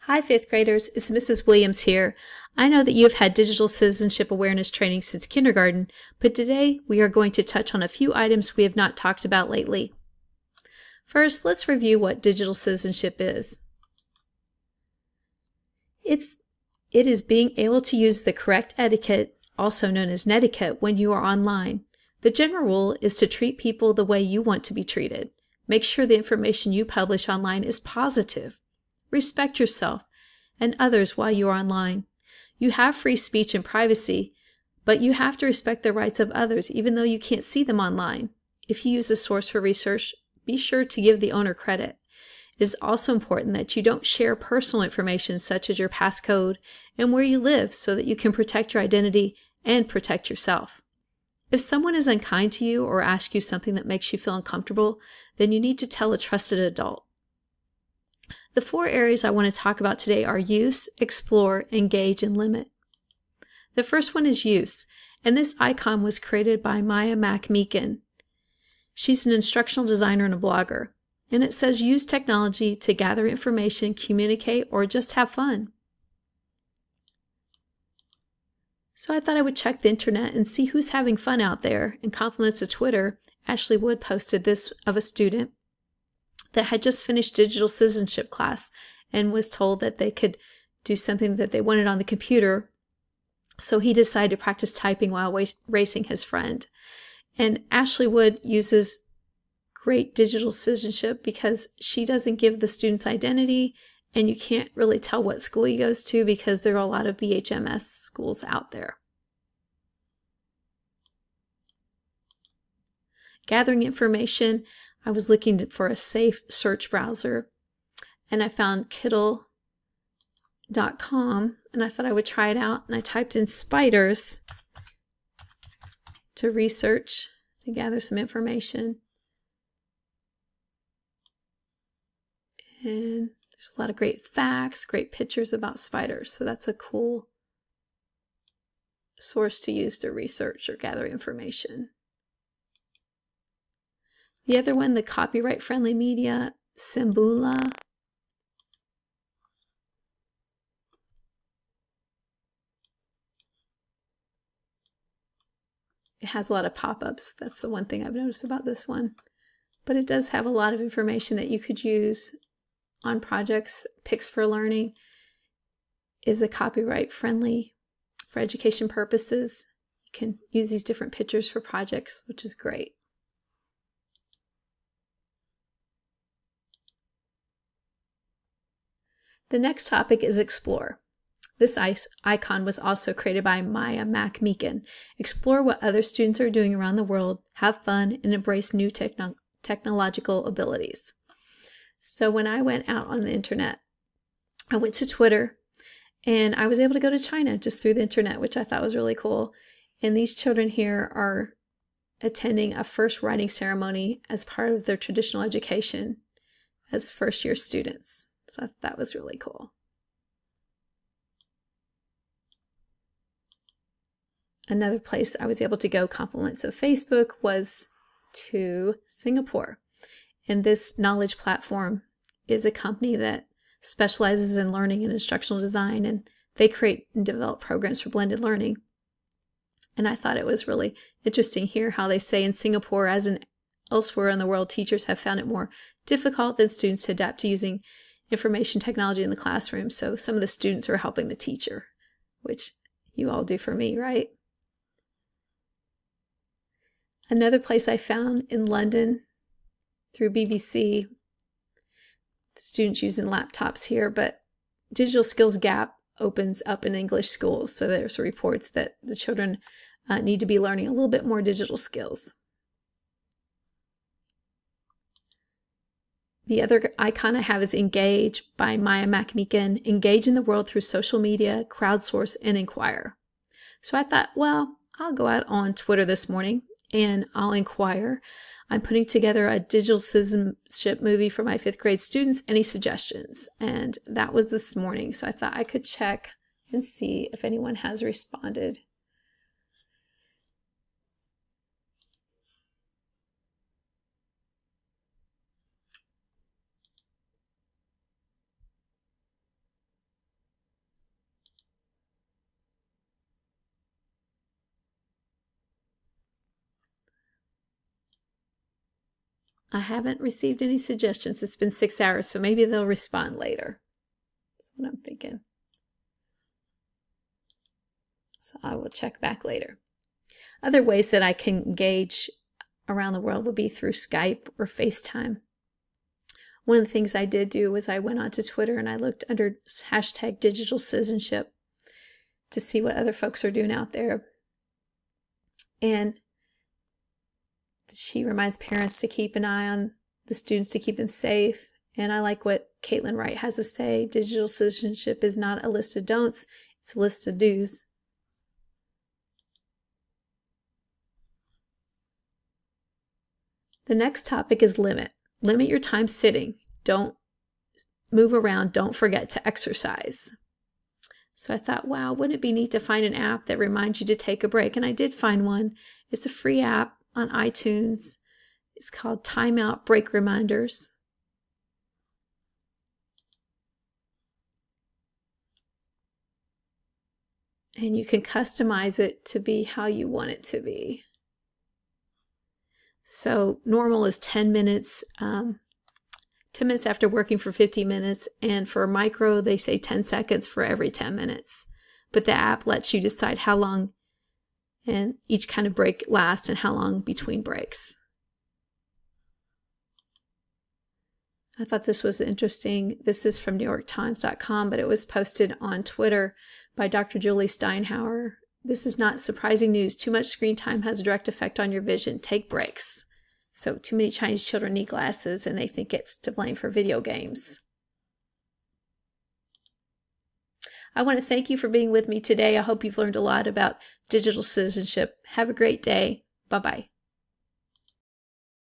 Hi, fifth graders. It's Mrs. Williams here. I know that you've had digital citizenship awareness training since kindergarten, but today we are going to touch on a few items we have not talked about lately. First, let's review what digital citizenship is. It is being able to use the correct etiquette, also known as netiquette, when you are online. The general rule is to treat people the way you want to be treated. Make sure the information you publish online is positive. Respect yourself and others while you are online. You have free speech and privacy, but you have to respect the rights of others even though you can't see them online. If you use a source for research, be sure to give the owner credit. It is also important that you don't share personal information such as your passcode and where you live so that you can protect your identity and protect yourself. If someone is unkind to you or asks you something that makes you feel uncomfortable, then you need to tell a trusted adult. The four areas I want to talk about today are use, explore, engage, and limit. The first one is use, and this icon was created by Mac Meekin. She's an instructional designer and a blogger, and it says use technology to gather information, communicate, or just have fun. So I thought I would check the internet and see who's having fun out there. In compliments to Twitter, Ashley Wood posted this of a student that had just finished digital citizenship class and was told that they could do something that they wanted on the computer. So he decided to practice typing while racing his friend. And Ashley Wood uses great digital citizenship because she doesn't give the student's identity, and you can't really tell what school he goes to because there are a lot of BHMS schools out there. Gathering information. I was looking for a safe search browser, and I found Kittle.com, and I thought I would try it out, and I typed in spiders to research, to gather some information. And there's a lot of great facts, great pictures about spiders, so that's a cool source to use to research or gather information. The other one, the copyright-friendly media, Simbula. It has a lot of pop-ups. That's the one thing I've noticed about this one. But it does have a lot of information that you could use on projects. Pics for Learning is a copyright-friendly for education purposes. You can use these different pictures for projects, which is great. The next topic is explore. This icon was also created by Mac Meekin. Explore what other students are doing around the world, have fun, and embrace new technological abilities. So when I went out on the internet, I went to Twitter, and I was able to go to China just through the internet, which I thought was really cool. And these children here are attending a first writing ceremony as part of their traditional education as first-year students. So that was really cool. Another place I was able to go, compliments of Facebook, was to Singapore. And this knowledge platform is a company that specializes in learning and instructional design, and they create and develop programs for blended learning. And I thought it was really interesting here how they say in Singapore, as in elsewhere in the world, teachers have found it more difficult than students to adapt to using information technology in the classroom. So some of the students are helping the teacher, which you all do for me, right? Another place I found in London through BBC, the students using laptops here, but Digital Skills Gap opens up in English schools. So there's reports that the children need to be learning a little bit more digital skills. The other icon I have is Engage by Mac Meekin. Engage in the world through social media, crowdsource, and inquire. So I thought, well, I'll go out on Twitter this morning and I'll inquire. I'm putting together a digital citizenship movie for my 5th grade students. Any suggestions? And that was this morning. So I thought I could check and see if anyone has responded. I haven't received any suggestions. It's been 6 hours, so maybe they'll respond later. That's what I'm thinking. So I will check back later. Other ways that I can engage around the world would be through Skype or FaceTime. One of the things I did do was I went onto Twitter and I looked under hashtag Digital Citizenship to see what other folks are doing out there. And she reminds parents to keep an eye on the students to keep them safe. And I like what Caitlin Wright has to say. Digital citizenship is not a list of don'ts, it's a list of do's. The next topic is limit. Limit your time sitting. Don't move around. Don't forget to exercise. So I thought, wow, wouldn't it be neat to find an app that reminds you to take a break? And I did find one. It's a free app on iTunes. It's called Timeout Break Reminders. And you can customize it to be how you want it to be. So normal is 10 minutes, 10 minutes after working for 50 minutes. And for micro, they say 10 seconds for every 10 minutes. But the app lets you decide how long and each kind of break lasts and how long between breaks. I thought this was interesting. This is from NewYorkTimes.com, but it was posted on Twitter by Dr. Julie Steinhauer. This is not surprising news. Too much screen time has a direct effect on your vision. Take breaks. So too many Chinese children need glasses and they think it's to blame for video games. I want to thank you for being with me today. I hope you've learned a lot about digital citizenship. Have a great day. Bye-bye.